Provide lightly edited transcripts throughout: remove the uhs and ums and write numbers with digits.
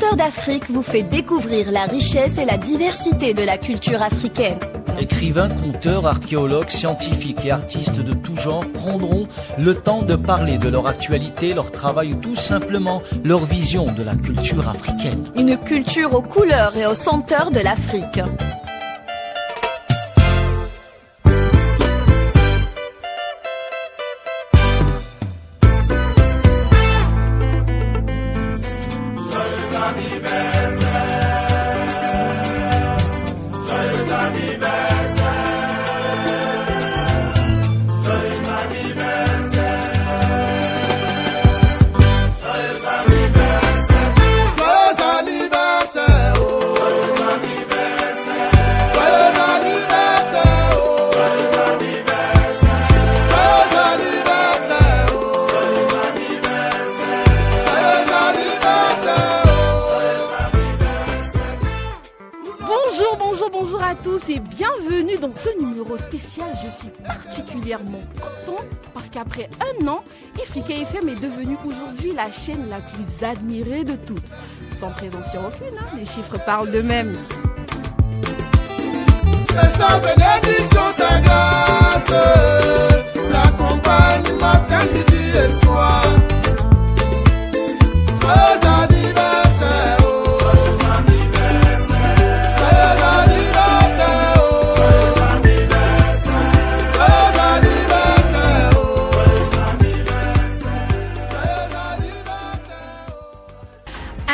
Senteurs d'Afrique vous fait découvrir la richesse et la diversité de la culture africaine. Écrivains, conteurs, archéologues, scientifiques et artistes de tout genre prendront le temps de parler de leur actualité, leur travail ou tout simplement leur vision de la culture africaine. Une culture aux couleurs et aux senteurs de l'Afrique. Bonjour à tous et bienvenue dans ce numéro spécial. Je suis particulièrement contente parce qu'après un an, Africa FM est devenue aujourd'hui la chaîne la plus admirée de toutes. Sans présomption aucune, les chiffres parlent d'eux-mêmes. Que sa bénédiction, sa grâce l'accompagne matin, midi et soir. Joyeux anniversaire.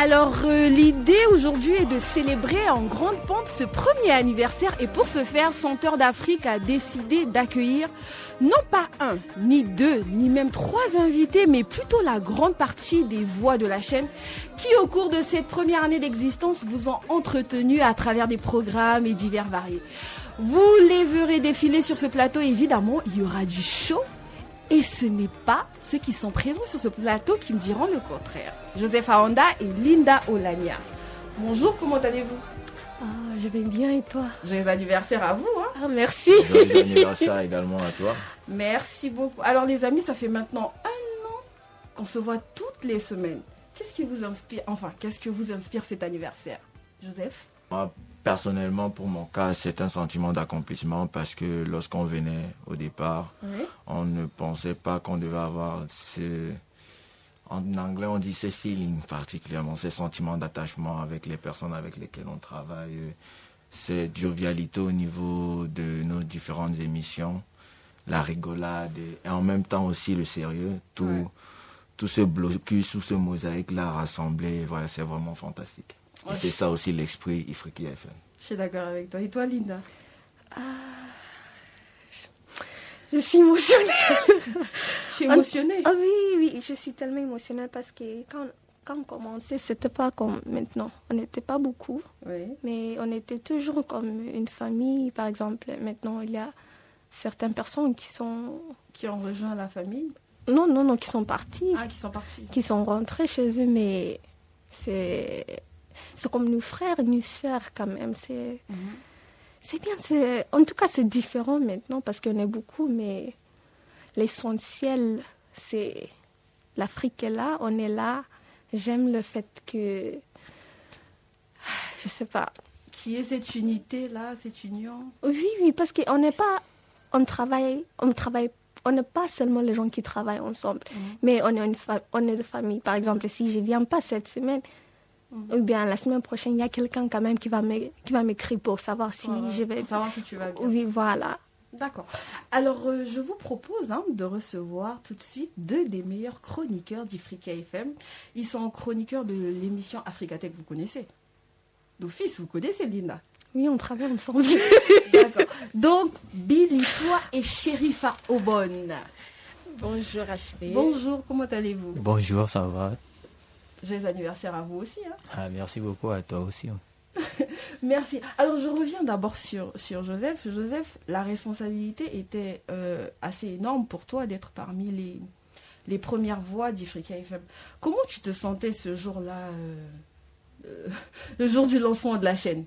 Alors l'idée aujourd'hui est de célébrer en grande pompe ce premier anniversaire et pour ce faire, Senteurs d'Afrique a décidé d'accueillir non pas un, ni deux, ni même trois invités, mais plutôt la grande partie des voix de la chaîne qui au cours de cette première année d'existence vous ont entretenu à travers des programmes et divers variés. Vous les verrez défiler sur ce plateau, évidemment, il y aura du show. Et ce n'est pas ceux qui sont présents sur ce plateau qui me diront le contraire. Joseph Aonda et Linda Olania. Bonjour, comment allez-vous? Je vais bien et toi? Joyeux anniversaire à vous. Merci. Joyeux anniversaire également à toi. Merci beaucoup. Alors les amis, ça fait maintenant un an qu'on se voit toutes les semaines. Qu'est-ce qui vous inspire, qu'est-ce que vous inspire cet anniversaire? Joseph? Moi, personnellement, pour mon cas, c'est un sentiment d'accomplissement parce que lorsqu'on venait au départ, on ne pensait pas qu'on devait avoir en anglais, on dit ce feeling particulièrement, ces sentiments d'attachement avec les personnes avec lesquelles on travaille, cette jovialité au niveau de nos différentes émissions, la rigolade et en même temps aussi le sérieux, tout ce blocus, tout ce mosaïque-là rassemblé, voilà, c'est vraiment fantastique. Et c'est ça aussi l'esprit Africa FM. Je suis d'accord avec toi. Et toi, Linda? Je suis émotionnée. Je suis émotionnée. Oui, je suis tellement émotionnée parce que quand on commençait, c'était pas comme maintenant. On n'était pas beaucoup, mais on était toujours comme une famille. Par exemple, maintenant, il y a certaines personnes qui ont rejoint la famille. Non, qui sont partis. Qui sont partis. Qui sont rentrés chez eux, mais c'est comme nos frères, nos sœurs quand même. C'est bien. En tout cas, c'est différent maintenant parce qu'on est beaucoup, mais l'essentiel, c'est l'Afrique est là, on est là. J'aime le fait que, je sais pas. Qui est cette unité-là, cette union? Oui, parce qu'on n'est pas, on travaille, on n'est pas seulement les gens qui travaillent ensemble, mais on est de famille. Par exemple, si je ne viens pas cette semaine, ou bien la semaine prochaine, il y a quelqu'un quand même qui va m'écrire pour savoir si je vais... Pour savoir si tu vas bien. Oui, voilà. D'accord. Alors, je vous propose de recevoir tout de suite deux des meilleurs chroniqueurs d'Africa FM. Ils sont chroniqueurs de l'émission Africa Tech, vous connaissez? D'office, vous connaissez, Linda? Oui, on travaille ensemble. D'accord. Donc, Billy, toi et Sherifa Obon. Bonjour, HP. Bonjour, comment allez-vous? Bonjour, ça va? Joyeux anniversaire à vous aussi. Merci beaucoup à toi aussi. Merci. Alors, je reviens d'abord sur Joseph. Joseph, la responsabilité était assez énorme pour toi d'être parmi les premières voix d'Africa FM. Comment tu te sentais ce jour-là, le jour du lancement de la chaîne?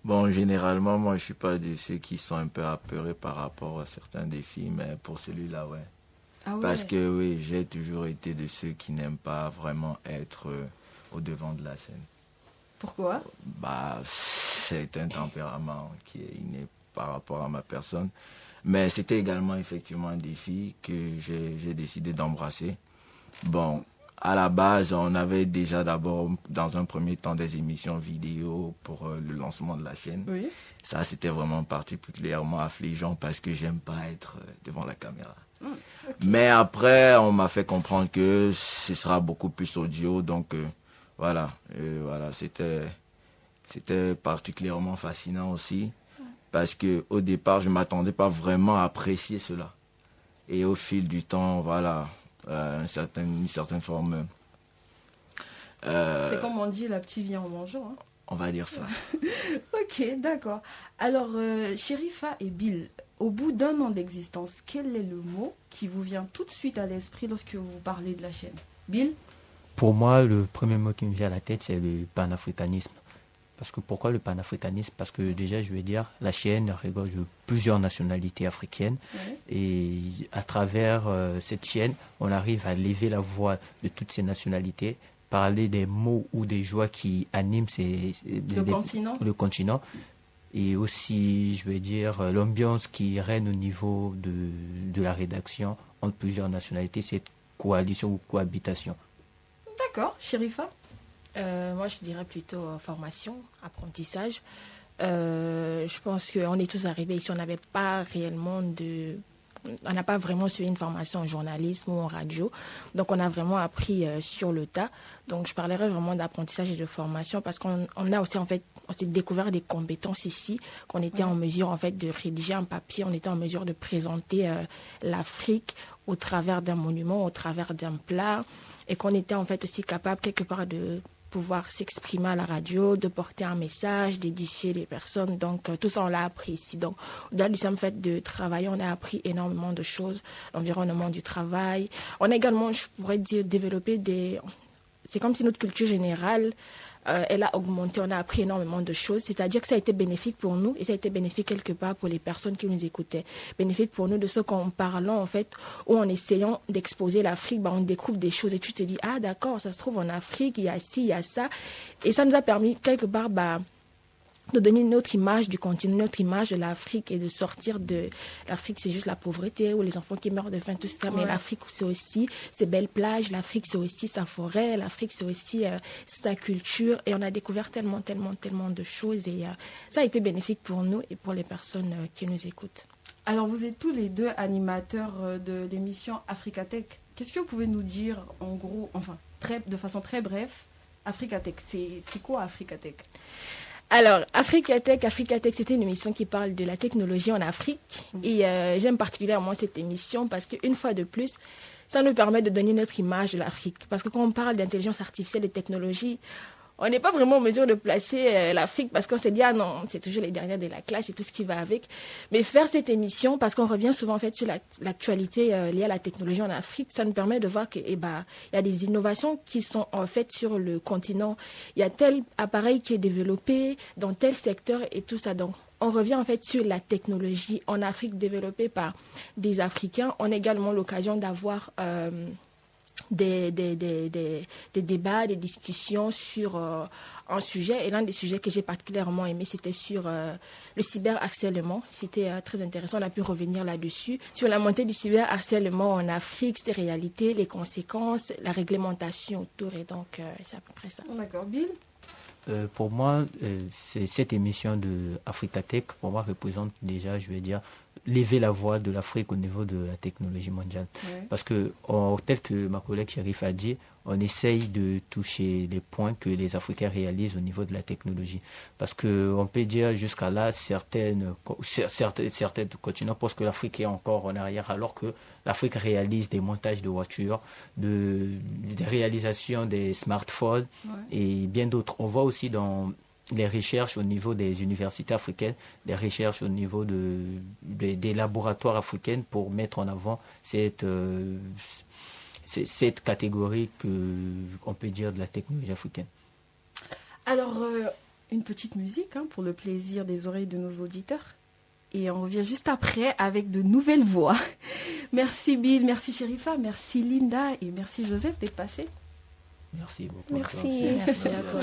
Bon, généralement, moi, je ne suis pas de ceux qui sont un peu apeurés par rapport à certains défis, mais pour celui-là, ouais. Ah ouais. Parce que, oui, j'ai toujours été de ceux qui n'aiment pas vraiment être au devant de la scène. Pourquoi? C'est un tempérament qui est inné par rapport à ma personne. Mais c'était également effectivement un défi que j'ai décidé d'embrasser. Bon, à la base, on avait déjà d'abord, dans un premier temps, des émissions vidéo pour le lancement de la chaîne. Oui. Ça, c'était vraiment particulièrement affligeant parce que j'aime pas être devant la caméra. Okay. Mais après, on m'a fait comprendre que ce sera beaucoup plus audio. Donc, voilà, c'était particulièrement fascinant aussi. Parce qu'au départ, je ne m'attendais pas vraiment à apprécier cela. Et au fil du temps, voilà, une certaine forme... c'est comme on dit, la petite vient en mangeant. Hein. On va dire ça. Ok, d'accord. Alors, Sherifa et Bill, au bout d'un an d'existence, quel est le mot qui vous vient tout de suite à l'esprit lorsque vous parlez de la chaîne? Bill? Pour moi, le premier mot qui me vient à la tête, c'est le panafricanisme. Parce que pourquoi le panafricanisme? Parce que déjà, je veux dire, la chaîne regorge plusieurs nationalités africaines. Oui. Et à travers cette chaîne, on arrive à lever la voix de toutes ces nationalités, parler des mots ou des joies qui animent le continent. Et aussi, je veux dire, l'ambiance qui règne au niveau de la rédaction entre plusieurs nationalités, cette coalition ou cohabitation. D'accord. Sherifa? Moi, je dirais plutôt formation, apprentissage. Je pense qu'on est tous arrivés ici, on n'avait pas réellement on n'a pas vraiment suivi une formation en journalisme ou en radio. Donc, on a vraiment appris sur le tas. Donc, je parlerai vraiment d'apprentissage et de formation parce qu'on a aussi, en fait, on s'est découvert des compétences ici, qu'on était en mesure, en fait, de rédiger un papier, on était en mesure de présenter l'Afrique au travers d'un monument, au travers d'un plat, et qu'on était, en fait, aussi capable, quelque part, de pouvoir s'exprimer à la radio, de porter un message, d'édifier les personnes. Donc, tout ça, on l'a appris ici. Donc, au-delà du simple fait de travailler, on a appris énormément de choses. L'environnement du travail. On a également, je pourrais dire, développé c'est comme si notre culture générale, elle a augmenté. On a appris énormément de choses. C'est-à-dire que ça a été bénéfique pour nous et ça a été bénéfique quelque part pour les personnes qui nous écoutaient. Bénéfique pour nous de ce qu'en parlant, en fait, ou en essayant d'exposer l'Afrique, on découvre des choses et tu te dis, ah d'accord, ça se trouve en Afrique, il y a ci, il y a ça. Et ça nous a permis quelque part de donner une autre image du continent, une autre image de l'Afrique et de sortir de l'Afrique, c'est juste la pauvreté ou les enfants qui meurent de faim, tout ça. Mais l'Afrique, c'est aussi ses belles plages, l'Afrique, c'est aussi sa forêt, l'Afrique, c'est aussi sa culture. Et on a découvert tellement de choses et ça a été bénéfique pour nous et pour les personnes qui nous écoutent. Alors, vous êtes tous les deux animateurs de l'émission Africatech. Qu'est-ce que vous pouvez nous dire, en gros, enfin, de façon très brève, Africatech, c'est quoi Africatech? Alors, Africatech, c'était une émission qui parle de la technologie en Afrique. Et j'aime particulièrement cette émission parce qu'une fois de plus, ça nous permet de donner notre image de l'Afrique. Parce que quand on parle d'intelligence artificielle et de technologie, on n'est pas vraiment en mesure de placer l'Afrique parce qu'on s'est dit, ah non, c'est toujours les derniers de la classe et tout ce qui va avec. Mais faire cette émission, parce qu'on revient souvent en fait sur l'actualité liée à la technologie en Afrique, ça nous permet de voir qu'il y a des innovations qui sont en fait sur le continent. Il y a tel appareil qui est développé dans tel secteur et tout ça. Donc, on revient en fait sur la technologie en Afrique développée par des Africains. On a également l'occasion d'avoir des débats, des discussions sur un sujet. Et l'un des sujets que j'ai particulièrement aimé, c'était sur le cyberharcèlement. C'était très intéressant. On a pu revenir là-dessus. Sur la montée du cyberharcèlement en Afrique, ses réalités, les conséquences, la réglementation autour. Et donc, c'est à peu près ça. D'accord. Bill? Pour moi, cette émission de Africatech, pour moi, représente déjà, je vais dire, lever la voix de l'Afrique au niveau de la technologie mondiale. Oui. Parce que, tel que ma collègue Sherifa a dit, on essaye de toucher les points que les Africains réalisent au niveau de la technologie. Parce qu'on peut dire jusqu'à là, certains continents pensent que l'Afrique est encore en arrière, alors que l'Afrique réalise des montages de voitures, des réalisations des smartphones et bien d'autres. On voit aussi dans les recherches au niveau des universités africaines, des recherches au niveau des laboratoires africains pour mettre en avant cette catégorie qu'on peut dire de la technologie africaine. Alors, une petite musique pour le plaisir des oreilles de nos auditeurs. Et on revient juste après avec de nouvelles voix. Merci Bill, merci Sherifa, merci Linda et merci Joseph d'être passé. Merci beaucoup. Merci. Merci à toi.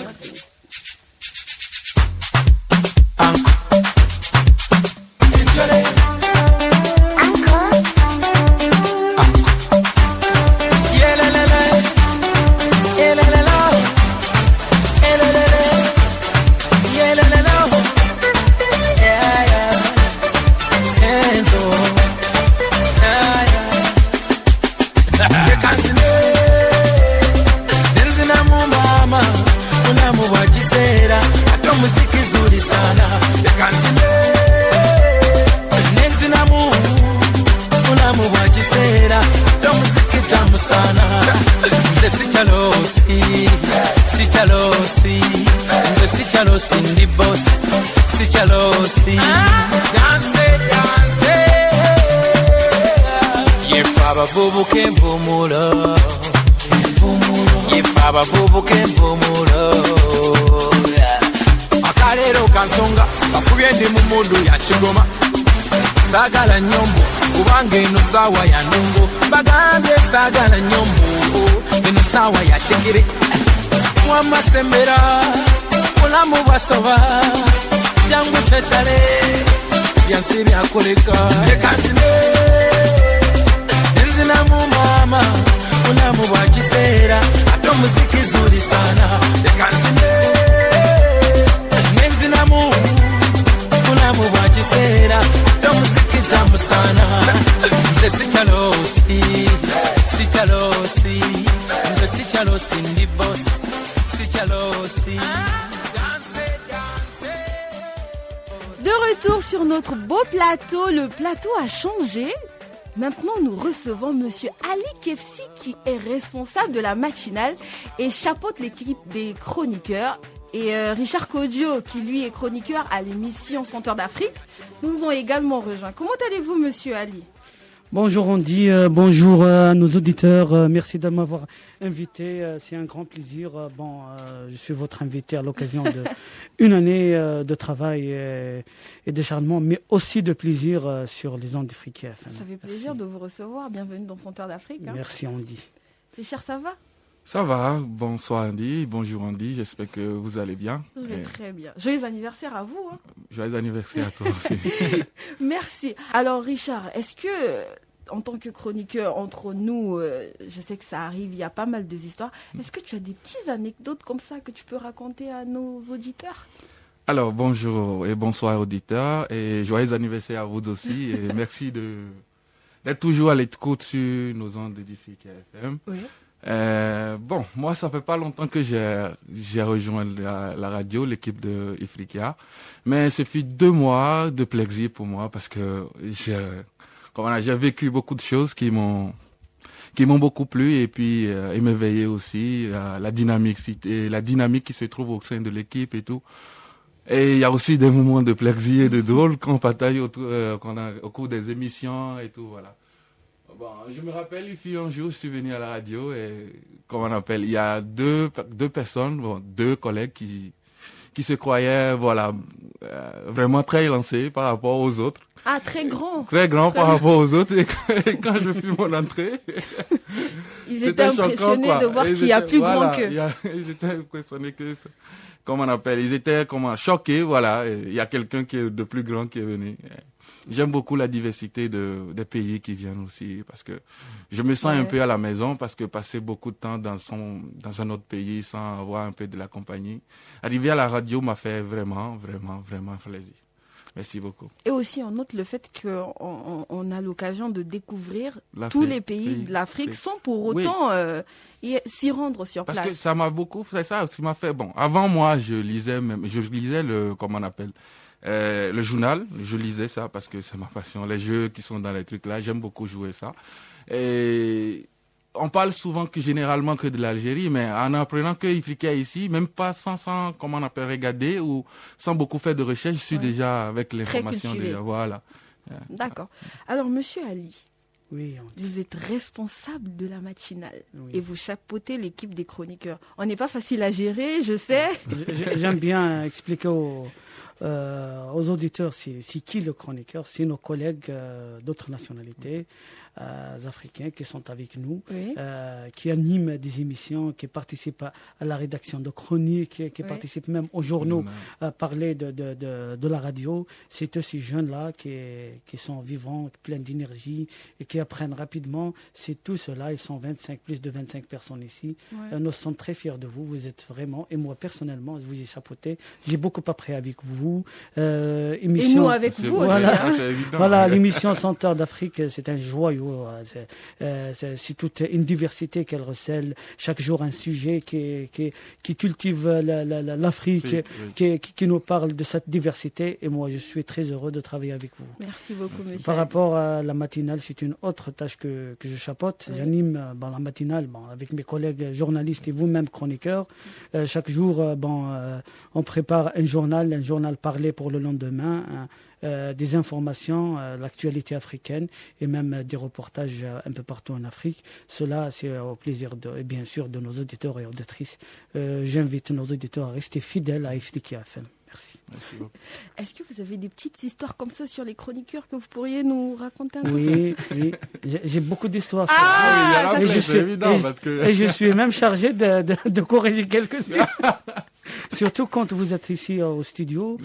Cindy boss, si chalosi, dance, dance. Ye baba bubu ke mvumulo, ye baba bubu ke mvumulo. Akalero kansonga, bakubye ndi mu mundu ya Kigoma. Sagala nyombo, kubanga eno sawa ya nungo. Bagambye sagala nyombo, eno sawa ya Kigere. Mwamasembera. Mulamu basoba jangu chachale byansi byakoleka ekanzine nzina mu mama mulamu bwa kiseera ate omuziki zuri sana ekanzine nzina mu mulamu bwa kiseera ate omuziki tamu sana nze sikyalosi nze sikyalosi ndi boss sikyalosi. De retour sur notre beau plateau, le plateau a changé. Maintenant, nous recevons Monsieur Ali Kefsi qui est responsable de la matinale et chapeaute l'équipe des chroniqueurs. Et Richard Kodjo qui lui est chroniqueur à l'émission Centre d'Afrique nous ont également rejoints. Comment allez-vous Monsieur Ali ? Bonjour Andy, bonjour à nos auditeurs, merci de m'avoir invité, c'est un grand plaisir. Je suis votre invité à l'occasion d'une année de travail et d'acharnement, mais aussi de plaisir sur les ondes d'Afrique FM. Ça fait plaisir de vous recevoir, bienvenue dans Centre d'Afrique. Merci Andy. Richard, ça va ? Ça va, bonsoir Andy, bonjour Andy, j'espère que vous allez bien. Je vais très bien. Joyeux anniversaire à vous. Hein. Joyeux anniversaire à toi aussi. Merci. Alors Richard, est-ce que, en tant que chroniqueur entre nous, je sais que ça arrive, il y a pas mal d'histoires, est-ce que tu as des petites anecdotes comme ça que tu peux raconter à nos auditeurs ? Alors bonjour et bonsoir auditeurs et joyeux anniversaire à vous aussi et merci d'être toujours à l'écoute sur nos ondes d'Afrique FM. Oui. Moi, ça fait pas longtemps que j'ai rejoint la radio, l'équipe de Ifriqiya, mais ce fut 2 mois de plaisir pour moi parce que j'ai vécu beaucoup de choses qui m'ont beaucoup plu et puis émerveillé aussi la dynamique qui se trouve au sein de l'équipe et tout. Et il y a aussi des moments de plaisir et de drôle qu'on partage au cours des émissions et tout, voilà. Bon, je me rappelle, un jour, je suis venu à la radio et, il y a deux personnes, 2 collègues qui se croyaient, vraiment très lancés par rapport aux autres. Ah, très grand. Très grand par rapport aux autres. Et quand je fis mon entrée, ils étaient impressionnés choquant, de voir qu'il y a plus grand qu'eux. Ils étaient impressionnés que, ils étaient choqués, voilà. Il y a quelqu'un qui est de plus grand qui est venu. J'aime beaucoup la diversité des pays qui viennent aussi parce que je me sens un peu à la maison parce que passer beaucoup de temps dans un autre pays sans avoir un peu de la compagnie. Arriver à la radio m'a fait vraiment, vraiment, vraiment plaisir. Merci beaucoup. Et aussi, on note le fait qu'on a l'occasion de découvrir tous les pays de l'Afrique sans pour autant s'y rendre sur place. Parce que ça m'a beaucoup fait ça. Ça m'a fait, avant moi, je lisais le journal, je lisais ça parce que c'est ma passion. Les jeux qui sont dans les trucs là, j'aime beaucoup jouer ça. Et on parle souvent généralement que de l'Algérie, mais en apprenant que Ifriqiya ici, même pas sans regarder ou sans beaucoup faire de recherche, je suis déjà avec l'information déjà. Voilà. D'accord. Alors, Monsieur Ali, Oui. Vous êtes responsable de la matinale et vous chapeautez l'équipe des chroniqueurs. On n'est pas facile à gérer, je sais. J'aime bien expliquer aux auditeurs c'est qui le chroniqueur. C'est nos collègues d'autres nationalités africains qui sont avec nous, qui animent des émissions, qui participent à la rédaction de chroniques, qui participent même aux journaux à parler de la radio. C'est tous ces jeunes-là qui sont vivants, pleins d'énergie et qui apprennent rapidement. C'est tout cela. Ils sont plus de 25 personnes ici. Nous sommes très fiers de vous. Vous êtes vraiment, et moi personnellement, je vous ai chapeauté. J'ai beaucoup appris avec vous. Et nous avec vous aussi. Voilà, l'émission Senteurs d'Afrique, c'est un joyau. C'est toute une diversité qu'elle recèle. Chaque jour, un sujet qui cultive l'Afrique, qui nous parle de cette diversité. Et moi, je suis très heureux de travailler avec vous. Merci beaucoup, monsieur. Par rapport à la matinale, c'est une autre tâche que je chapeaute. J'anime la matinale avec mes collègues journalistes et vous-même chroniqueurs. Chaque jour, on prépare un journal parlé pour le lendemain. Des informations, l'actualité africaine et même des reportages un peu partout en Afrique. Cela, c'est au plaisir, bien sûr, de nos auditeurs et auditrices. J'invite nos auditeurs à rester fidèles à FTK FM. Merci. Est-ce que vous avez des petites histoires comme ça sur les chroniqueurs que vous pourriez nous raconter un peu? Oui. J'ai beaucoup d'histoires. Et je suis même chargé de corriger quelques-unes. Surtout quand vous êtes ici au studio,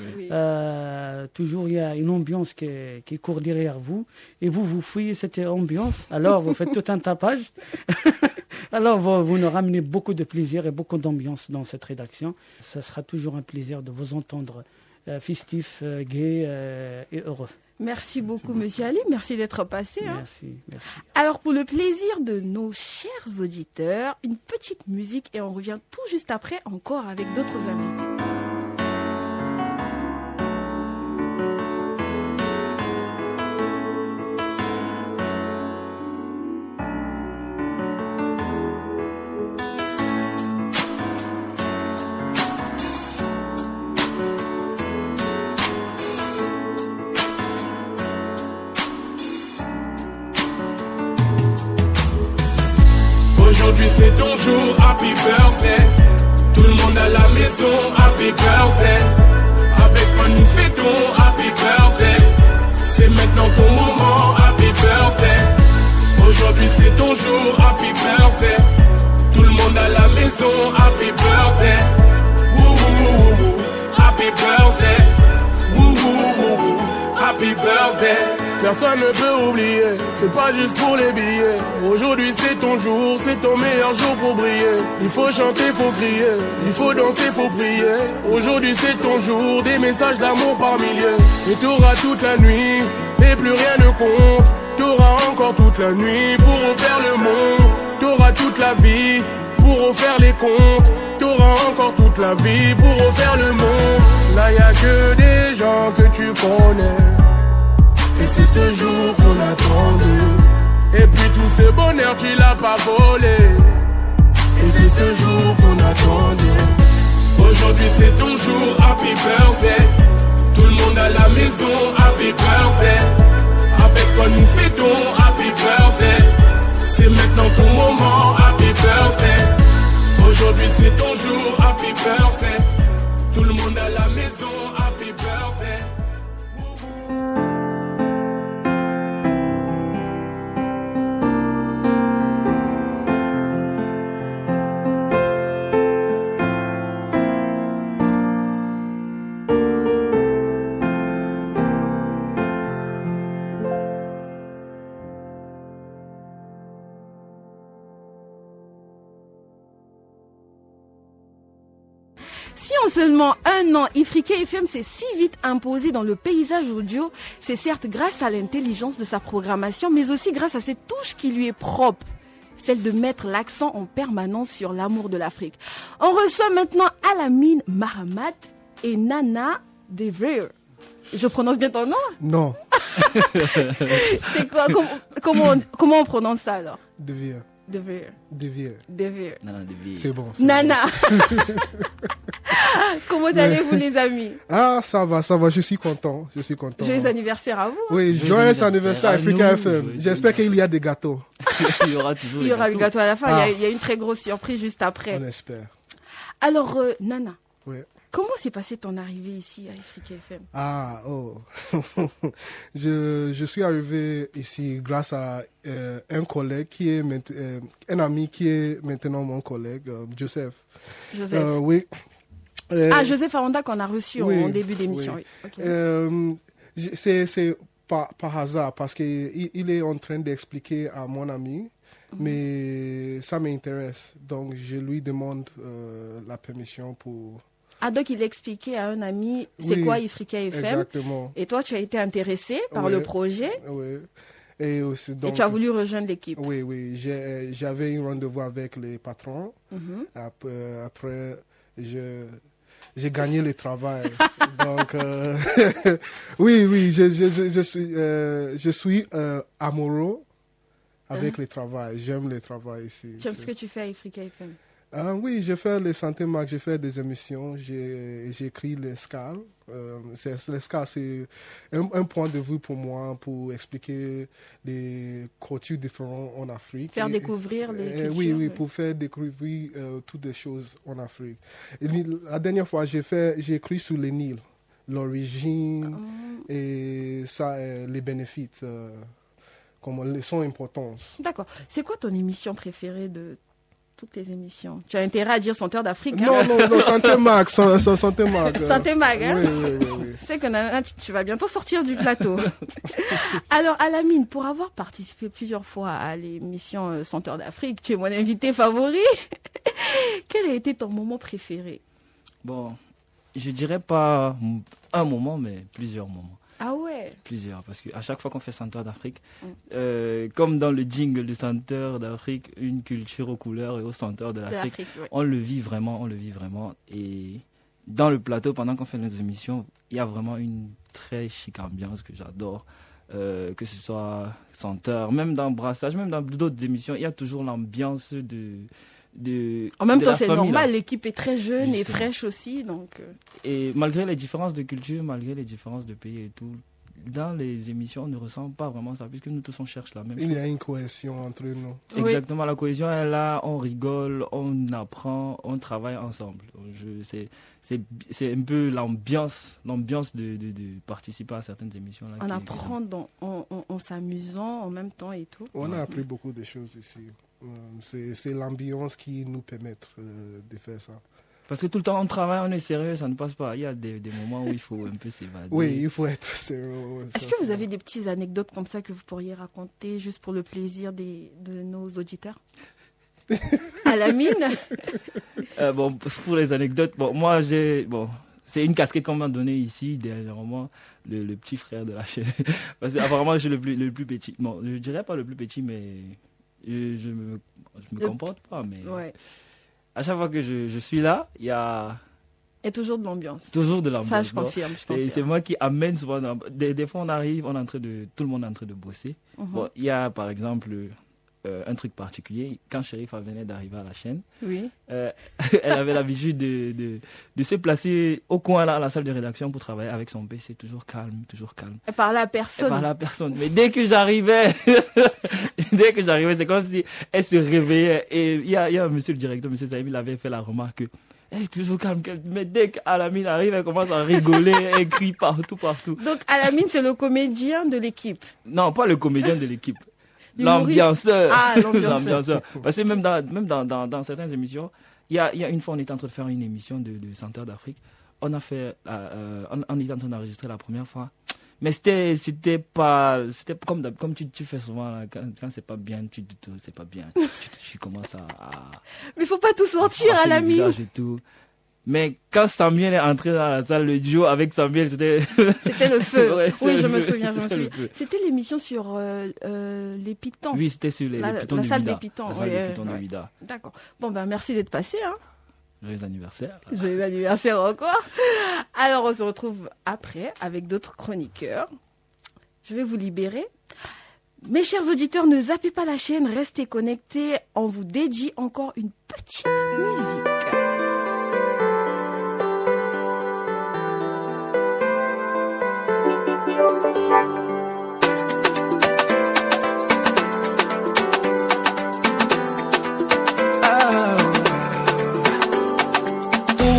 toujours il y a une ambiance qui court derrière vous et vous fouillez cette ambiance, alors vous faites tout un tapage. Alors vous nous ramenez beaucoup de plaisir et beaucoup d'ambiance dans cette rédaction. Ça sera toujours un plaisir de vous entendre festif, gai et heureux. Merci beaucoup, monsieur Ali. Merci d'être passé. Merci. Alors, pour le plaisir de nos chers auditeurs, une petite musique et on revient tout juste après encore avec d'autres invités. Aujourd'hui c'est ton jour, happy birthday. Tout le monde à la maison, happy birthday. Avec moi nous fêtons, happy birthday. C'est maintenant ton moment, happy birthday. Aujourd'hui c'est ton jour, happy birthday. Tout le monde à la maison, happy birthday. Woo, happy birthday. Woo, happy birthday. Personne ne peut oublier, c'est pas juste pour les billets. Aujourd'hui c'est ton jour, c'est ton meilleur jour pour briller. Il faut chanter, faut crier, il faut danser, faut prier. Aujourd'hui c'est ton jour, des messages d'amour par milliers. Et t'auras toute la nuit, et plus rien ne compte. T'auras encore toute la nuit pour refaire le monde. T'auras toute la vie pour refaire les comptes. T'auras encore toute la vie pour refaire le monde. Là y a que des gens que tu connais. Et c'est ce jour qu'on attendait. Et puis tout ce bonheur tu l'as pas volé. Et c'est ce jour qu'on attendait. Aujourd'hui c'est ton jour, happy birthday. Tout le monde à la maison, happy birthday. Avec toi nous fêtons, happy birthday. C'est maintenant ton moment, happy birthday. Aujourd'hui c'est ton jour, happy birthday. Tout le monde à la maison, happy birthday. Si en seulement un an, Ifrique FM s'est si vite imposé dans le paysage audio, c'est certes grâce à l'intelligence de sa programmation, mais aussi grâce à cette touche qui lui est propre, celle de mettre l'accent en permanence sur l'amour de l'Afrique. On reçoit maintenant Alamine Mahamat et Nana De Veer. Je prononce bien ton nom? Non. C'est quoi? Comment on prononce ça alors? De Veer. De Veer. De Veer. De Veer. Nana De Veer. C'est bon. Nana. Comment allez-vous, les amis? Ah, ça va, je suis content. Joyeux anniversaire à vous. Oui, joyeux anniversaire à Africa FM. J'espère qu'il y a des gâteaux. Il y aura toujours le gâteau à la fin. Il y a une très grosse surprise juste après. On espère. Alors, Nana, oui. Comment s'est passée ton arrivée ici à Africa FM? Je suis arrivé ici grâce à un collègue un ami qui est maintenant mon collègue, Joseph. Oui. Joseph Aranda qu'on a reçu en début d'émission. Oui. Oui. Okay. C'est par hasard parce qu'il est en train d'expliquer à mon ami, mais ça m'intéresse. Donc je lui demande la permission pour... donc il expliquait à un ami c'est quoi Africa FM. Exactement. Et toi, tu as été intéressé par le projet. Oui. Et tu as voulu rejoindre l'équipe. Oui. J'avais un rendez-vous avec les patrons. Après, j'ai gagné le travail. Donc, oui, je suis amoureux avec le travail. J'aime le travail ici. Tu aimes ce que tu fais à Africa FM? Oui, je fais le Santé Mag, j'ai fait des émissions, j'ai écrit l'escale. L'escale, c'est un point de vue pour moi pour expliquer des cultures différentes en Afrique. Faire découvrir les cultures. Oui, pour faire découvrir toutes les choses en Afrique. Et la dernière fois, j'ai écrit sur les Nils, l'origine et ça, les bénéfices, son importance. D'accord. C'est quoi ton émission préférée de toutes tes émissions? Tu as intérêt à dire Senteur d'Afrique. Non, Santé Mag. Santé Mag. Santé Mag, hein? Oui. C'est que tu vas bientôt sortir du plateau. Alors, Alamine, pour avoir participé plusieurs fois à l'émission Senteur d'Afrique, tu es mon invité favori. Quel a été ton moment préféré? Bon, je dirais pas un moment, mais plusieurs moments. Ah ouais? Plusieurs, parce qu'à chaque fois qu'on fait Senteur d'Afrique, comme dans le jingle de Senteur d'Afrique, une culture aux couleurs et aux senteurs de l'Afrique, on le vit vraiment. Et dans le plateau, pendant qu'on fait nos émissions, il y a vraiment une très chic ambiance que j'adore. Que ce soit Senteur, même dans Brassage, même dans d'autres émissions, il y a toujours l'ambiance en même temps, c'est normal, l'équipe est très jeune et fraîche aussi. Donc... Et malgré les différences de culture, malgré les différences de pays et tout, dans les émissions, on ne ressent pas vraiment ça, puisque nous tous, on cherche la même chose. Il y a une cohésion entre nous. Exactement, la cohésion est là, on rigole, on apprend, on travaille ensemble. C'est un peu l'ambiance de participer à certaines émissions. Là, on apprend en s'amusant en même temps et tout. On a appris beaucoup de choses ici. C'est l'ambiance qui nous permet de faire ça. Parce que tout le temps on travaille, on est sérieux, ça ne passe pas. Il y a des moments où il faut un peu s'évader. Oui, il faut être sérieux. Est-ce que vous avez des petites anecdotes comme ça que vous pourriez raconter juste pour le plaisir de nos auditeurs? Alamine? Pour les anecdotes, moi c'est une casquette qu'on m'a donnée ici dernièrement, le petit frère de la chaîne. Parce que apparemment je suis le plus petit. Bon, je dirais pas le plus petit, mais je me comporte pas. Mais à chaque fois que je suis là, il y a... Et toujours de l'ambiance. Toujours de l'ambiance. Ça, je confirme. C'est moi qui amène souvent... Des fois, on arrive, tout le monde est en train de bosser. Bon, il y a, par exemple, un truc particulier. Quand Sherifa venait d'arriver à la chaîne, elle avait l'habitude de se placer au coin, là, à la salle de rédaction pour travailler avec son PC. Toujours calme. Elle parlait à personne. Mais dès que j'arrivais, c'est comme si elle se réveillait. Et il y a un monsieur le directeur, monsieur Saïm, il avait fait la remarque que elle est toujours calme. Mais dès qu'Alamine arrive, elle commence à rigoler, elle crie partout. Donc Alamine, c'est le comédien de l'équipe? Non, pas le comédien de l'équipe. L'ambianceur. L'ambianceur. Parce que même dans certaines émissions, il y a une fois, on était en train de faire une émission de Senteur d'Afrique. On était en train d'enregistrer la première fois. Mais c'était comme tu fais souvent, là, quand c'est pas bien, tu dis c'est pas bien. Tu commences à... Mais il faut pas tout sortir à l'ami. Mais quand Samuel est entré dans la salle, le duo avec Samuel, c'était... C'était le feu. Oui, je me souviens. C'était l'émission sur les pitons. Oui, c'était sur les pitons de Vida. La salle des pitons. La salle des pitons de Vida. D'accord. Bon, merci d'être passé. Joyeux anniversaire. Joyeux anniversaire encore. Alors, on se retrouve après avec d'autres chroniqueurs. Je vais vous libérer. Mes chers auditeurs, ne zappez pas la chaîne, restez connectés. On vous dédie encore une petite musique. Tout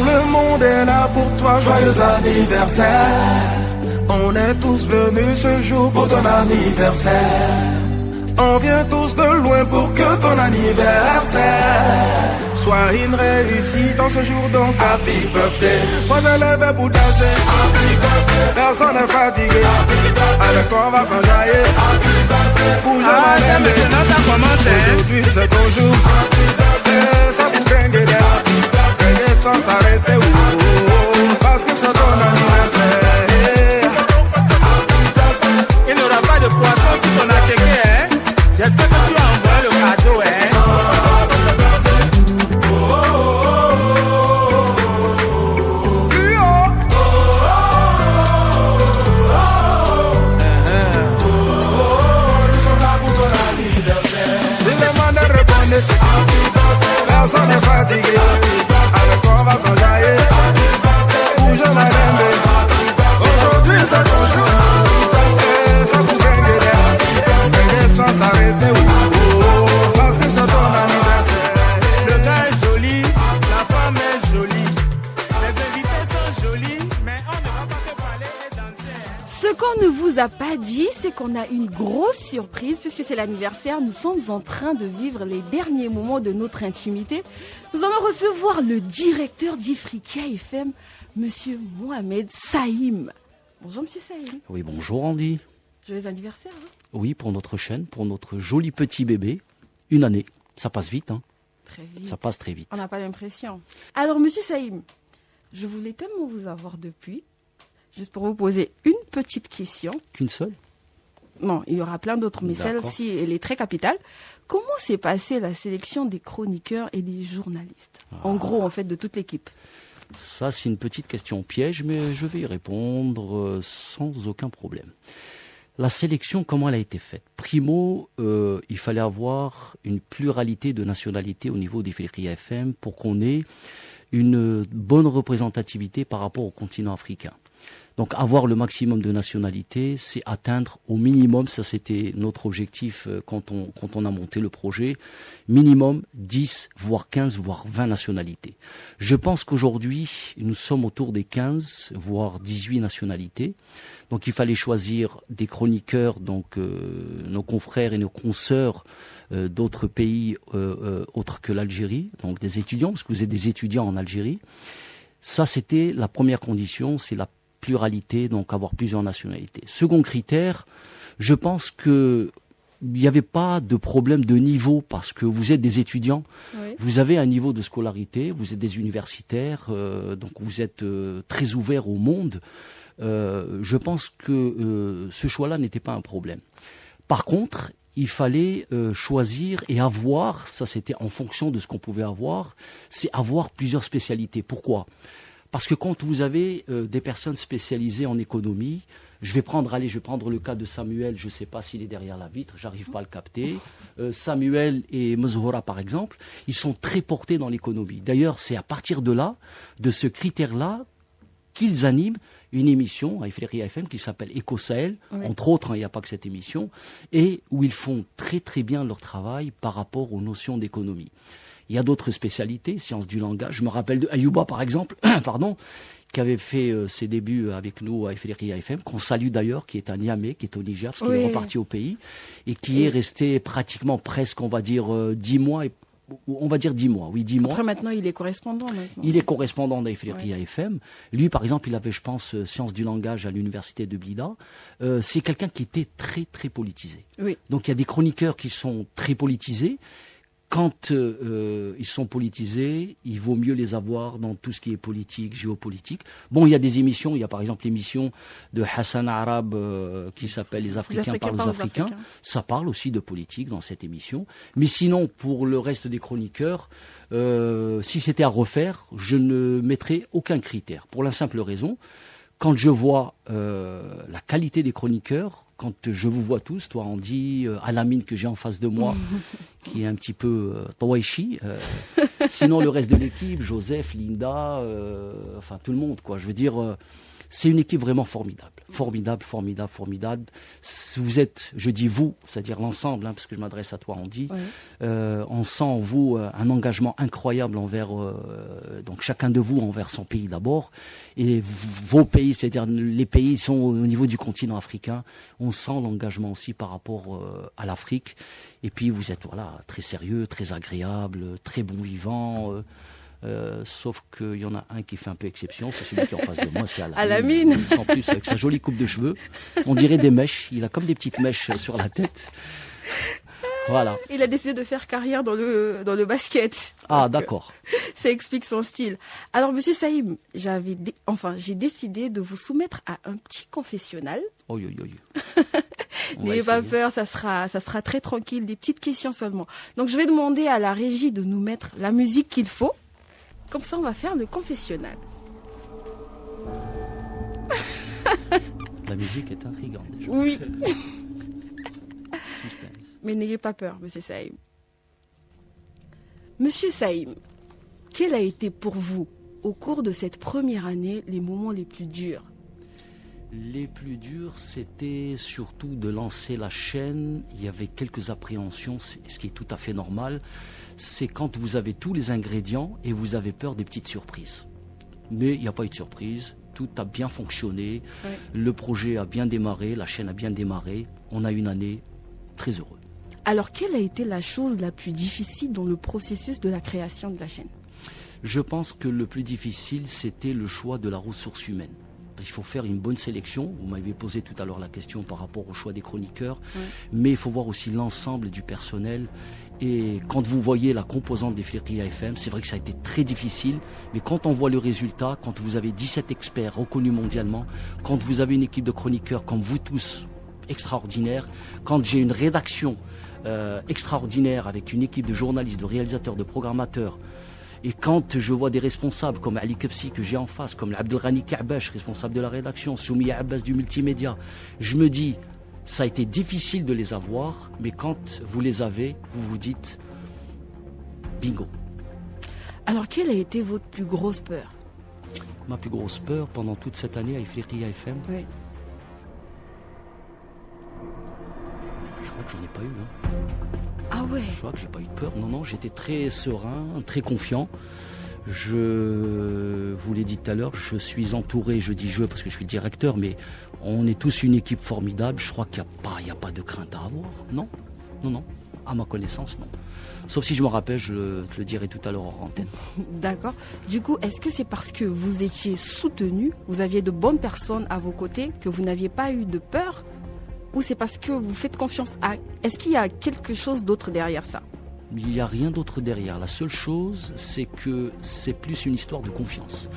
le monde est là pour toi, joyeux anniversaire. On est tous venus ce jour pour ton anniversaire. On vient tous de loin pour que ton anniversaire soit une réussite en ce jour, donc happy birthday. Faut te lever pour danser, happy birthday. Personne n'est fatigué, avec toi on va s'enjailler. Maintenant ça commence, aujourd'hui c'est ton jour. Ça vous gagne des sans s'arrêter, parce que c'est ton anniversaire. Il n'y aura pas de poisson si on a checké, hein. J'espère que tu as envoyé le cadeau, hein. Nous sommes là pour ton anniversaire. Si le monde répondait, personne n'est fatigué. Avec toi on va s'enjailler. Bouge ma lende. Aujourd'hui c'est ton jour. Ça vous gagne des sans s'arrêter, parce que c'est ton anniversaire. Le gars est joli, la femme est jolie, les invités sont jolis, mais on ne va pas te parler et danser. Ce qu'on ne vous a pas dit, c'est qu'on a une grosse surprise puisque c'est l'anniversaire. Nous sommes en train de vivre les derniers moments de notre intimité. Nous allons recevoir le directeur d'Ifriqiya FM, Monsieur Mohamed Saïm. Bonjour Monsieur Saïm. Oui, bonjour Andy. Joyeux anniversaire. Hein. Oui, pour notre chaîne, pour notre joli petit bébé. Une année. Ça passe vite, hein. Très vite. Ça passe très vite. On n'a pas l'impression. Alors, Monsieur Saïm, je voulais tellement vous avoir depuis, juste pour vous poser une petite question. Qu'une seule? Non, il y aura plein d'autres, mais celle-ci, elle est très capitale. Comment s'est passée la sélection des chroniqueurs et des journalistes? En gros, en fait, de toute l'équipe. Ça, c'est une petite question piège, mais je vais y répondre sans aucun problème. La sélection, comment elle a été faite? Primo, il fallait avoir une pluralité de nationalités au niveau d'Ifriqiya FM pour qu'on ait une bonne représentativité par rapport au continent africain. Donc avoir le maximum de nationalités, c'est atteindre au minimum, ça c'était notre objectif quand on a monté le projet, minimum 10, voire 15, voire 20 nationalités. Je pense qu'aujourd'hui, nous sommes autour des 15, voire 18 nationalités. Donc il fallait choisir des chroniqueurs, donc nos confrères et nos consoeurs d'autres pays autres que l'Algérie, donc des étudiants, parce que vous êtes des étudiants en Algérie. Ça c'était la première condition, c'est la pluralité, donc avoir plusieurs nationalités. Second critère, je pense que il n'y avait pas de problème de niveau parce que vous êtes des étudiants, oui. Vous avez un niveau de scolarité, vous êtes des universitaires, donc vous êtes très ouverts au monde. Je pense que ce choix-là n'était pas un problème. Par contre, il fallait choisir et avoir, ça c'était en fonction de ce qu'on pouvait avoir, c'est avoir plusieurs spécialités. Pourquoi ? Parce que quand vous avez des personnes spécialisées en économie, je vais prendre le cas de Samuel, je ne sais pas s'il est derrière la vitre, j'arrive pas à le capter. Samuel et Mezhora par exemple, ils sont très portés dans l'économie. D'ailleurs, c'est à partir de là, de ce critère-là, qu'ils animent une émission à Ifriqiya FM qui s'appelle Eco Sahel, oui. Entre autres, il n'y a pas que cette émission, et où ils font très très bien leur travail par rapport aux notions d'économie. Il y a d'autres spécialités, sciences du langage. Je me rappelle de Ayouba, par exemple, qui avait fait ses débuts avec nous à Ifriqiya FM, qu'on salue d'ailleurs, qui est à Niamey, qui est au Niger, parce qu'il est reparti au pays, et qui est resté pratiquement presque, on va dire, 10 mois. On va dire 10 mois, oui, 10 mois. Après, maintenant, il est correspondant. Maintenant. Il est correspondant d'Ifriqiya FM. Lui, par exemple, il avait, je pense, sciences du langage à l'université de Blida. C'est quelqu'un qui était très, très politisé. Oui. Donc, il y a des chroniqueurs qui sont très politisés. Quand ils sont politisés, il vaut mieux les avoir dans tout ce qui est politique, géopolitique. Bon, il y a des émissions, il y a par exemple l'émission de Hassan Arab qui s'appelle Les Africains parlent aux Africains. Ça parle aussi de politique dans cette émission. Mais sinon, pour le reste des chroniqueurs, si c'était à refaire, je ne mettrais aucun critère. Pour la simple raison, quand je vois la qualité des chroniqueurs, quand je vous vois tous, toi Andy, Alamine que j'ai en face de moi, qui est un petit peu Tawaishi, sinon le reste de l'équipe, Joseph, Linda, enfin tout le monde quoi. Je veux dire, C'est une équipe vraiment formidable. Formidable. Vous êtes, je dis vous, c'est-à-dire l'ensemble, parce que je m'adresse à toi, Andy. On sent en vous un engagement incroyable envers, donc chacun de vous envers son pays d'abord. Et vos pays, c'est-à-dire les pays sont au niveau du continent africain. On sent l'engagement aussi par rapport à l'Afrique. Et puis vous êtes très sérieux, très agréable, très bon vivant. Sauf qu'il y en a un qui fait un peu exception, c'est celui qui est en face de moi, c'est Alamine. En plus, avec sa jolie coupe de cheveux, on dirait des mèches. Il a comme des petites mèches sur la tête. Voilà. Il a décidé de faire carrière dans le basket. Ah, d'accord. Ça explique son style. Alors, Monsieur Saïm, j'ai décidé de vous soumettre à un petit confessionnal. N'ayez pas peur, ça sera très tranquille, des petites questions seulement. Donc, je vais demander à la régie de nous mettre la musique qu'il faut. Comme ça, on va faire le confessionnal. La musique est intrigante déjà. Oui. Mais n'ayez pas peur, Monsieur Saïm. Monsieur Saïm, quel a été pour vous, au cours de cette première année, les moments les plus durs? Les plus durs, c'était surtout de lancer la chaîne. Il y avait quelques appréhensions, ce qui est tout à fait normal. C'est quand vous avez tous les ingrédients et vous avez peur des petites surprises. Mais il n'y a pas eu de surprise. Tout a bien fonctionné. Ouais. Le projet a bien démarré, la chaîne a bien démarré. On a une année très heureuse. Alors, quelle a été la chose la plus difficile dans le processus de la création de la chaîne? Je pense que le plus difficile, c'était le choix de la ressource humaine. Il faut faire une bonne sélection. Vous m'avez posé tout à l'heure la question par rapport au choix des chroniqueurs. Ouais. Mais il faut voir aussi l'ensemble du personnel. Et quand vous voyez la composante des Ifriqiya FM, c'est vrai que ça a été très difficile. Mais quand on voit le résultat, quand vous avez 17 experts reconnus mondialement, quand vous avez une équipe de chroniqueurs comme vous tous, extraordinaire, quand j'ai une rédaction extraordinaire avec une équipe de journalistes, de réalisateurs, de programmateurs, et quand je vois des responsables comme Ali Kefsi que j'ai en face, comme Abdelghani Ka'bash, responsable de la rédaction, Soumia Abbas du multimédia, je me dis, ça a été difficile de les avoir, mais quand vous les avez, vous vous dites, bingo. Alors, quelle a été votre plus grosse peur? Ma plus grosse peur pendant toute cette année à Ifriqiya FM? Oui. Je crois que j'en ai pas eu. Hein. Ah ouais. Je crois que j'ai pas eu de peur. Non, j'étais très serein, très confiant. Je vous l'ai dit tout à l'heure, je suis entouré, je dis parce que je suis directeur, mais on est tous une équipe formidable. Je crois qu'il n'y a pas de crainte à avoir. Non. À ma connaissance, non. Sauf si je me rappelle, je te le dirai tout à l'heure en antenne. D'accord. Du coup, est-ce que c'est parce que vous étiez soutenu, vous aviez de bonnes personnes à vos côtés, que vous n'aviez pas eu de peur? Ou c'est parce que vous faites confiance à... Est-ce qu'il y a quelque chose d'autre derrière ça? Il n'y a rien d'autre derrière. La seule chose, c'est que c'est plus une histoire de confiance.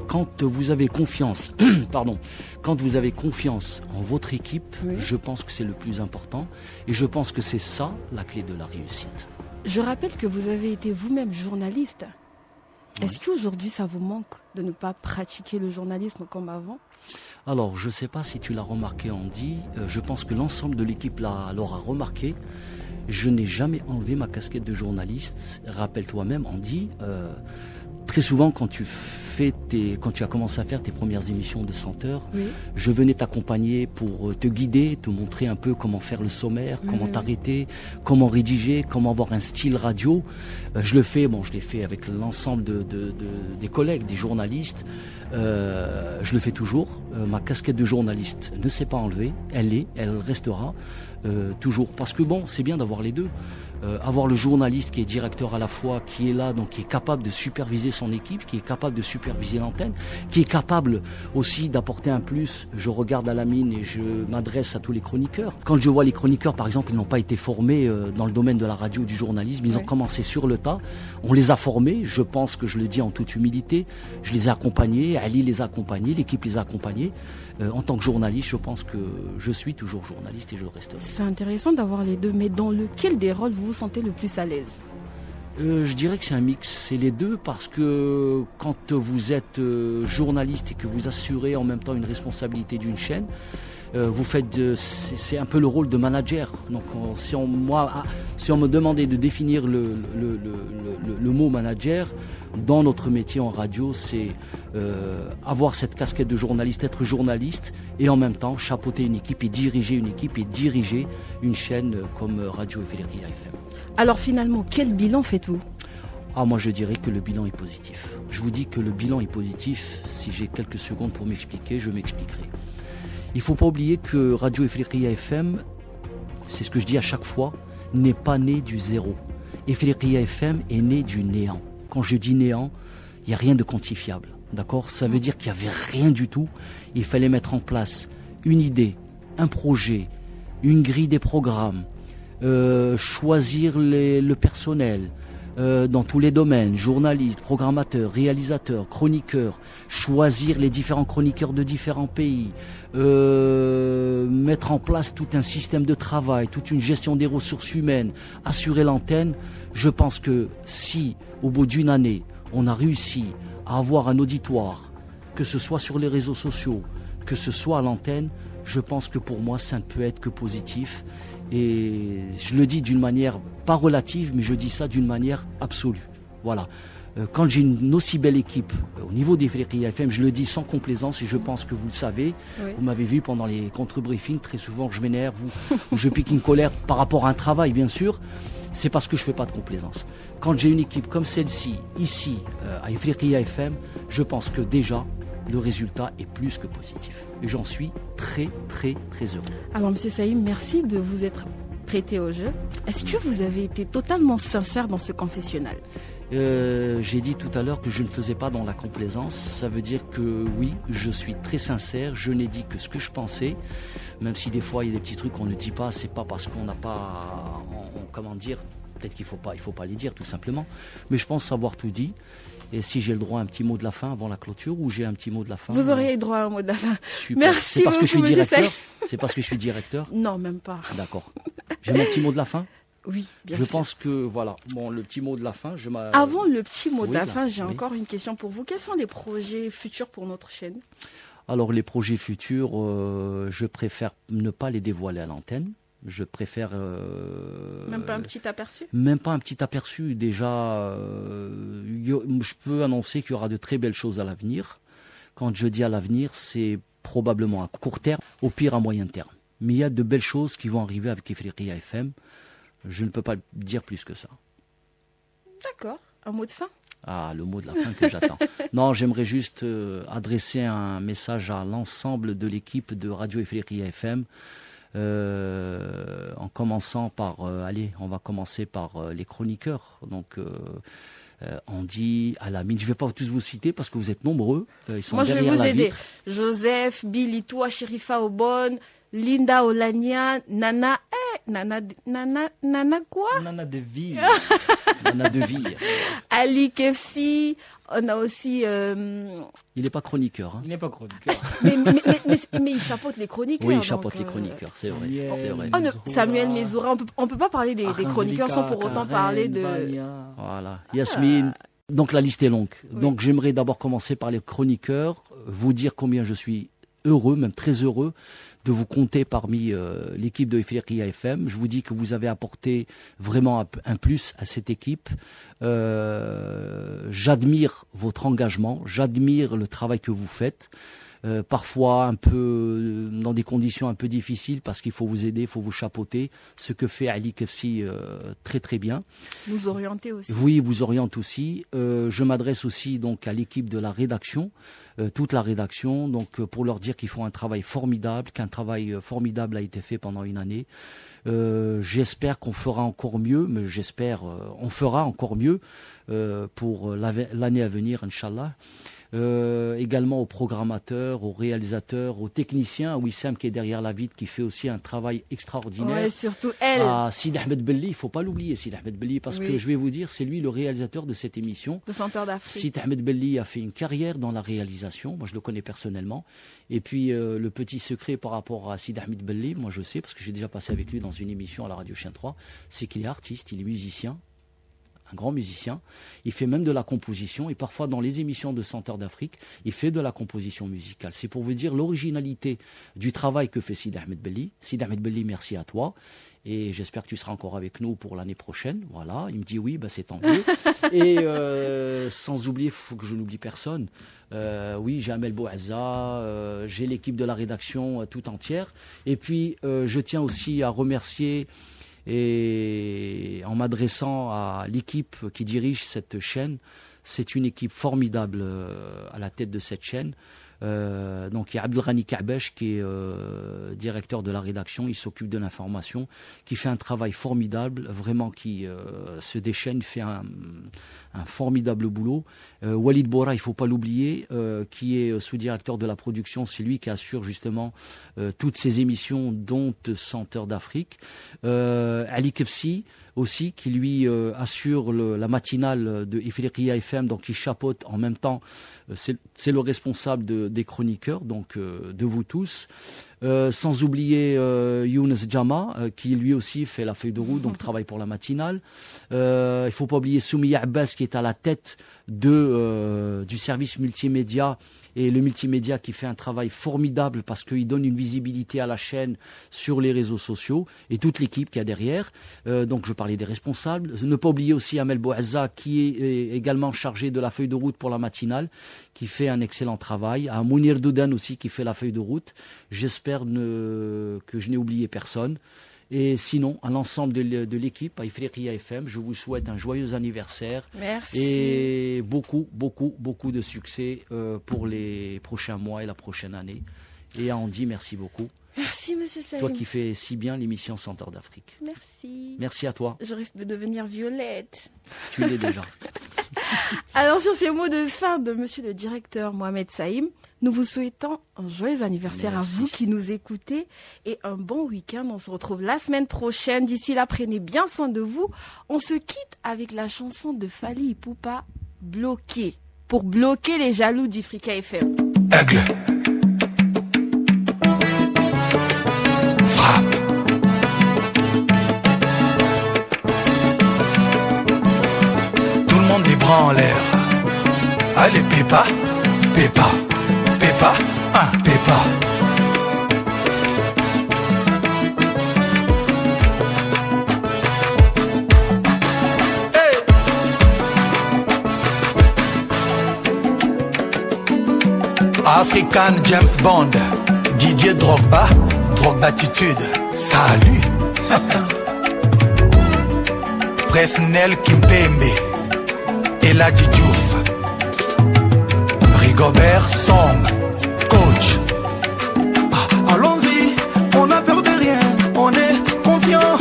Quand vous avez confiance, quand vous avez confiance en votre équipe, oui. Je pense que c'est le plus important. Et je pense que c'est ça, la clé de la réussite. Je rappelle que vous avez été vous-même journaliste. Oui. Est-ce qu'aujourd'hui, ça vous manque de ne pas pratiquer le journalisme comme avant? Alors, je ne sais pas si tu l'as remarqué, Andy. Je pense que l'ensemble de l'équipe l'aura remarqué. Je n'ai jamais enlevé ma casquette de journaliste. Rappelle-toi même, Andy, très souvent quand tu as commencé à faire tes premières émissions de 100 heures, oui. Je venais t'accompagner pour te guider, te montrer un peu comment faire le sommaire, comment t'arrêter, comment rédiger, comment avoir un style radio. Je l'ai fait avec l'ensemble des collègues, des journalistes. Je le fais toujours. Ma casquette de journaliste ne s'est pas enlevée. Elle restera toujours. Parce que c'est bien d'avoir les deux. Avoir le journaliste qui est directeur à la fois, qui est là, donc qui est capable de superviser son équipe, qui est capable de superviser l'antenne, qui est capable aussi d'apporter un plus. Je regarde Alamine et je m'adresse à tous les chroniqueurs. Quand je vois les chroniqueurs, par exemple, ils n'ont pas été formés dans le domaine de la radio, du journalisme, ils ont commencé sur le tas. On les a formés, je pense que je le dis en toute humilité. Je les ai accompagnés, Ali les a accompagnés, l'équipe les a accompagnés. En tant que journaliste, je pense que je suis toujours journaliste et je le resterai. C'est intéressant d'avoir les deux, mais dans lequel des rôles vous vous sentez le plus à l'aise? Je dirais que c'est un mix, c'est les deux, parce que quand vous êtes journaliste et que vous assurez en même temps une responsabilité d'une chaîne, vous faites, c'est un peu le rôle de manager. Donc si on me demandait de définir le mot manager, dans notre métier en radio, c'est avoir cette casquette de journaliste, être journaliste et en même temps chapeauter une équipe et diriger une chaîne comme Radio Efeleria FM. Alors finalement, quel bilan faites-vous ? Moi je dirais que le bilan est positif. Je vous dis que le bilan est positif. Si j'ai quelques secondes pour m'expliquer, je m'expliquerai. Il ne faut pas oublier que Radio Efeleria FM, c'est ce que je dis à chaque fois, n'est pas né du zéro. Efeleria FM est né du néant. Quand je dis néant, il n'y a rien de quantifiable. D'accord ? Ça veut dire qu'il n'y avait rien du tout. Il fallait mettre en place une idée, un projet, une grille des programmes, choisir le personnel dans tous les domaines, journalistes, programmateurs, réalisateurs, chroniqueurs, choisir les différents chroniqueurs de différents pays, mettre en place tout un système de travail, toute une gestion des ressources humaines, assurer l'antenne. Je pense que si, au bout d'une année, on a réussi à avoir un auditoire, que ce soit sur les réseaux sociaux, que ce soit à l'antenne, je pense que pour moi, ça ne peut être que positif. Et je le dis d'une manière pas relative, mais je dis ça d'une manière absolue. Voilà. Quand j'ai une aussi belle équipe au niveau des Efeleria FM, je le dis sans complaisance et je pense que vous le savez. Oui. Vous m'avez vu pendant les contre-briefings, très souvent je m'énerve ou je pique une colère par rapport à un travail, bien sûr. C'est parce que je ne fais pas de complaisance. Quand j'ai une équipe comme celle-ci, ici, à Efeleria FM, je pense que déjà, le résultat est plus que positif. Et j'en suis très, très, très heureux. Alors, M. Saïm, merci de vous être prêté au jeu. Est-ce que vous avez été totalement sincère dans ce confessionnal ? J'ai dit tout à l'heure que je ne faisais pas dans la complaisance. Ça veut dire que oui, je suis très sincère. Je n'ai dit que ce que je pensais. Même si des fois, il y a des petits trucs qu'on ne dit pas. C'est pas parce qu'on n'a pas... comment dire ? Peut-être qu'il ne faut pas les dire, tout simplement. Mais je pense avoir tout dit. Et si j'ai le droit à un petit mot de la fin avant la clôture, ou j'ai un petit mot de la fin? Vous auriez droit à un mot de la fin. Super. Merci C'est parce que je suis directeur. Monsieur C'est parce que je suis directeur. Non, même pas. D'accord. J'ai mon petit mot de la fin. Oui, bien je sûr. pense que, voilà, bon, le petit mot de la fin, Avant le petit mot de la Oui, fin, j'ai oui. encore une question pour vous. Quels sont les projets futurs pour notre chaîne? Alors, les projets futurs, je préfère ne pas les dévoiler à l'antenne. Je préfère... Même pas un petit aperçu? Même pas un petit aperçu. Déjà, je peux annoncer qu'il y aura de très belles choses à l'avenir. Quand je dis à l'avenir, c'est probablement à court terme, au pire à moyen terme. Mais il y a de belles choses qui vont arriver avec Efeleria FM. Je ne peux pas dire plus que ça. D'accord. Un mot de fin? Ah, le mot de la fin que j'attends. Non, j'aimerais juste adresser un message à l'ensemble de l'équipe de Radio Efeleria FM. En commençant par, on va commencer par les chroniqueurs. Donc, Andy, Alamine, je ne vais pas tous vous citer parce que vous êtes nombreux. Ils sont Moi, je vais derrière vous la aider. vitre. Joseph, Billy Toua, Sherifa Obon, Linda Olania, Nana, Nana quoi? Nana de vie. Nana de vie. Ali Kefsi, on a aussi... Il n'est pas chroniqueur. Hein. Il n'est pas chroniqueur. mais il chapeaute les chroniqueurs. Oui, il donc, chapeaute les chroniqueurs, c'est vrai. C'est vrai. Samuel Mezoura, on peut pas parler des chroniqueurs sans pour autant parler de... Voilà. Yasmine. Donc la liste est longue. Oui. Donc j'aimerais d'abord commencer par les chroniqueurs, vous dire combien je suis heureux, même très heureux, de vous compter parmi l'équipe de Efeleria FM. Je vous dis que vous avez apporté vraiment un plus à cette équipe. J'admire votre engagement, j'admire le travail que vous faites. Parfois un peu dans des conditions un peu difficiles parce qu'il faut vous aider, il faut vous chapeauter, ce que fait Ali Kefsi très très bien. Vous orientez aussi. Oui, vous oriente aussi. Je m'adresse aussi donc à l'équipe de la rédaction, toute la rédaction, donc pour leur dire qu'ils font un travail formidable, qu'un travail formidable a été fait pendant une année. J'espère qu'on fera encore mieux, mais j'espère on fera encore mieux pour l'année à venir, Inch'Allah. Également aux programmateurs, aux réalisateurs, aux techniciens, à Wissam qui est derrière la vitre, qui fait aussi un travail extraordinaire. Ouais, surtout elle. À Sid Ahmed Belli, il ne faut pas l'oublier, Sid Ahmed Belli, parce que je vais vous dire, c'est lui le réalisateur de cette émission. De Centre d'Afrique. Sid Ahmed Belli a fait une carrière dans la réalisation, moi je le connais personnellement. Et puis le petit secret par rapport à Sid Ahmed Belli, moi je sais, parce que j'ai déjà passé avec lui dans une émission à la Radio Chien 3, c'est qu'il est artiste, il est musicien. un grand musicien. Il fait même de la composition et parfois dans les émissions de Senteurs d'Afrique, il fait de la composition musicale. C'est pour vous dire l'originalité du travail que fait Sidi Ahmed Belli. Sidi Ahmed Belli, merci à toi. Et j'espère que tu seras encore avec nous pour l'année prochaine. Voilà, il me dit oui, c'est tant mieux. Et sans oublier, il faut que je n'oublie personne. Oui, j'ai Amel Bouazza, j'ai l'équipe de la rédaction tout entière. Et puis, je tiens aussi à remercier, et en m'adressant à l'équipe qui dirige cette chaîne, c'est une équipe formidable à la tête de cette chaîne. Donc il y a Abdelghani Kaabesh qui est directeur de la rédaction, il s'occupe de l'information, qui fait un travail formidable, vraiment qui se déchaîne, fait un formidable boulot. Walid Bora, il ne faut pas l'oublier, qui est sous-directeur de la production, c'est lui qui assure justement toutes ces émissions, dont Senteurs d'Afrique. Ali Kefsi aussi, qui lui assure la matinale de Ifriqiya FM, donc il chapeaute en même temps, c'est le responsable des chroniqueurs, donc de vous tous. Sans oublier Younes Jama, qui lui aussi fait la feuille de route, donc travaille pour la matinale. Il ne faut pas oublier Soumiya Abbas, qui est à la tête du service multimédia, et le multimédia qui fait un travail formidable parce qu'il donne une visibilité à la chaîne sur les réseaux sociaux, et toute l'équipe qu'il y a derrière. Donc je parlais des responsables. Ne pas oublier aussi Amel Bouazza, qui est également chargé de la feuille de route pour la matinale, qui fait un excellent travail. À Mounir Doudan aussi, qui fait la feuille de route. J'espère que je n'ai oublié personne. Et sinon, à l'ensemble de l'équipe, à Ifriqiya FM, je vous souhaite un joyeux anniversaire. Merci. Et beaucoup, beaucoup, beaucoup de succès pour les prochains mois et la prochaine année. Et à Andy, merci beaucoup. Merci, monsieur Saïm. Toi qui fais si bien l'émission Senteurs d'Afrique. Merci. Merci à toi. Je risque de devenir violette. Tu l'es déjà. Alors, sur ces mots de fin de monsieur le directeur Mohamed Saïm, nous vous souhaitons un joyeux anniversaire. Merci à vous qui nous écoutez et un bon week-end. On se retrouve la semaine prochaine. D'ici là, prenez bien soin de vous. On se quitte avec la chanson de Fally Ipupa, Bloqué, pour bloquer les jaloux d'Ifriqiya FM. Aigle. Frappe. Tout le monde les bras en l'air. Allez, Pépa, Pépa. Pépa, Pépa. Hey. African James Bond, Didier Drogba, Drogbatitude, salut. Presnel Kimpembe, Eladji Diouf, Rigobert Song, coach. Allons-y, on n'a peur de rien, on est confiant.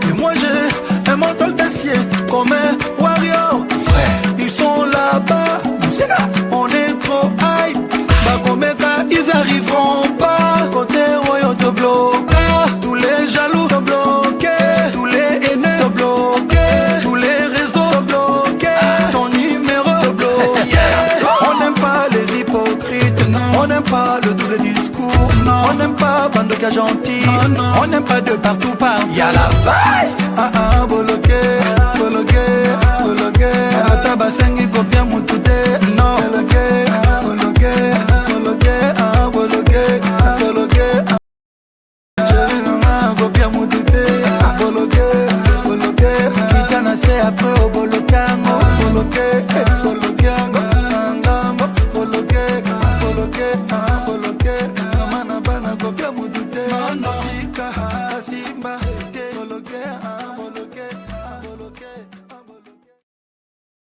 Et moi j'ai un mental d'acier comme un warrior. Frère, ils sont là-bas, on est trop high. Bakomeka, ils arriveront pas. Côté royaux te bloque, tous les jaloux te bloquent, tous les haineux te bloquent, tous les réseaux te bloquent, ton numéro te bloque. On n'aime pas les hypocrites, on n'aime pas le double discours, on n'aime pas bande de gars gentils, on n'aime pas de partout par. Y'a la vaille.